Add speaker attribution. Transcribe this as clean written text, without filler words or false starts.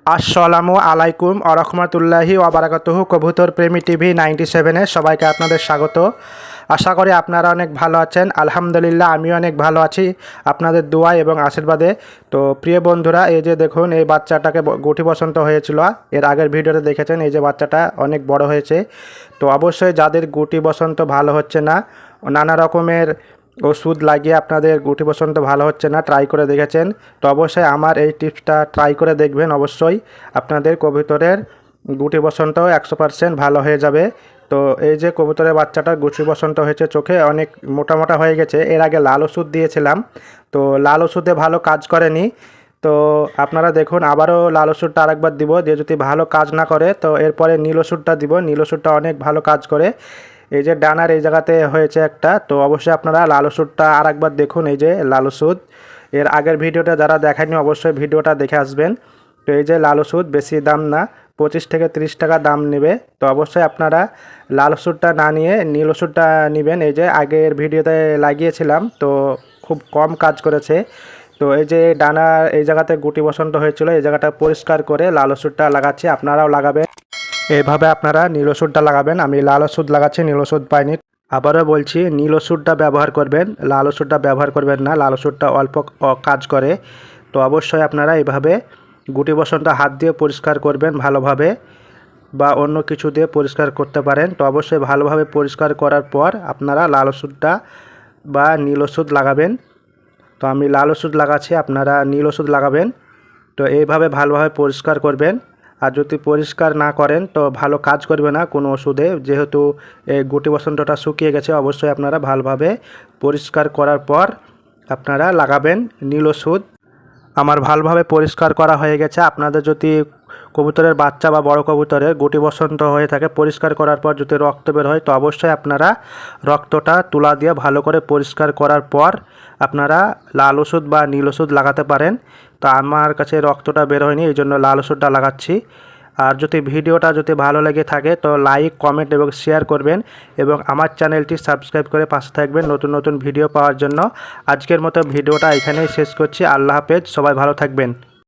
Speaker 1: আসসালামু আলাইকুম আরহামতুল্লাহি ওয়াবারাকাতুহু। কবুতর প্রেমী টিভি 97-এ সবাইকে আপনাদের স্বাগত। আশা করি আপনারা অনেক ভালো আছেন। আলহামদুলিল্লাহ আমিও অনেক ভালো আছি আপনাদের দোয়া এবং আশীর্বাদে। তো প্রিয় বন্ধুরা, এই যে দেখুন, এই বাচ্চাটাকে গুটি বসন্ত হয়েছিল, এর আগের ভিডিওতে দেখেছেন। এই যে বাচ্চাটা অনেক বড় হয়েছে। তো অবশ্যই যাদের গুটি বসন্ত ভালো হচ্ছে না, নানা রকমের ওষুধ লাগিয়ে আপনাদের গুটি বসন্ত ভালো হচ্ছে না, ট্রাই করে দেখেছেন, তো অবশ্যই আমার এই টিপসটা ট্রাই করে দেখবেন। অবশ্যই আপনাদের কবুতরের গুটি বসন্ত 100% ভালো হয়ে যাবে। তো এই যে কবুতরের বাচ্চাটা গুটি বসন্ত হয়েছে, চোখে অনেক মোটা মোটা হয়ে গেছে। এর আগে লাল ওষুধ দিয়েছিলাম, তো লাল ওষুধে ভালো কাজ করেনি। তো আপনারা দেখুন, আবারও লাল ওষুধটা আরেকবার দিব, দিয়ে যদি ভালো কাজ না করে তো এরপরে নীল ওষুধটা দিব। নীল ওষুধটা অনেক ভালো কাজ করে। এই যে ডানার এই জায়গাতে হয়েছে একটা, তো অবশ্যই আপনারা লাল ওষুধটা আরেকবার দেখুন। এই যে লাল ওষুধ, এর আগের ভিডিওটা যারা দেখেননি অবশ্যই ভিডিওটা দেখে আসবেন। তো এই যে লাল ওষুধ, বেশি দাম না, 25 থেকে 30 টাকা দাম নেবে। তো অবশ্যই আপনারা লাল ওষুধটা না নিয়ে নীল ওষুধটা নেবেন। এই যে আগের ভিডিওতে লাগিয়েছিলাম, তো খুব কম কাজ করেছে। তো এই যে ডানার এই জায়গাতে গুটি বসন্ত হয়েছিল, এই জায়গাটা পরিষ্কার করে লাল ওষুধটা লাগাচ্ছি, আপনারাও লাগাবেন। এইভাবে আপনারা নীল ওষুধটা লাগাবেন। আমি লাল ওষুধ লাগাচ্ছি, নীল ওষুধ পাইনি। আবারও বলছি, নীল ওষুধটা ব্যবহার করবেন, লাল ওষুধটা ব্যবহার করবেন না। লাল ওষুধটা অল্প কাজ করে। তো অবশ্যই আপনারা এইভাবে গুটি বসন্ত হাত দিয়ে পরিষ্কার করবেন ভালোভাবে, বা অন্য কিছু দিয়ে পরিষ্কার করতে পারেন। তো অবশ্যই ভালোভাবে পরিষ্কার করার পর আপনারা লাল ওষুধটা বা নীল ওষুধ লাগাবেন। তো আমি লাল ওষুধ লাগাচ্ছি, আপনারা নীল ওষুধ লাগাবেন। তো এইভাবে ভালোভাবে পরিষ্কার করবেন। আর যদি পরিষ্কার না করেন তো ভালো কাজ করবে না কোনো ওষুধে, যেহেতু এই গুটি বসন্তটা শুকিয়ে গেছে। অবশ্যই আপনারা ভালোভাবে পরিষ্কার করার পর আপনারা লাগাবেন নীল ওষুধ। আমার ভালোভাবে পরিষ্কার করা হয়ে গেছে। আপনাদের যদি কবুতরের বাচ্চা বা বড় কবুতরের গুটি বসন্ত হয়ে থাকে, পরিষ্কার করার পর যদি রক্ত বের হয়, তো অবশ্যই আপনারা রক্তটা তুলা দিয়ে ভালো করে পরিষ্কার করার পর আপনারা লাল ওষুধ বা নীল ওষুধ লাগাতে পারেন। তো আমার কাছে রক্তটা বের হয়নি, এই জন্য লাল ওষুধটা লাগাচ্ছি। আর যদি ভিডিওটা যদি ভালো লেগে থাকে তো লাইক, কমেন্ট এবং শেয়ার করবেন, এবং আমার চ্যানেলটি সাবস্ক্রাইব করে পাশে থাকবেন নতুন নতুন ভিডিও পাওয়ার জন্য। আজকের মতো ভিডিওটা এখানেই শেষ করছি। আল্লাহ হাফেজ, সবাই ভালো থাকবেন।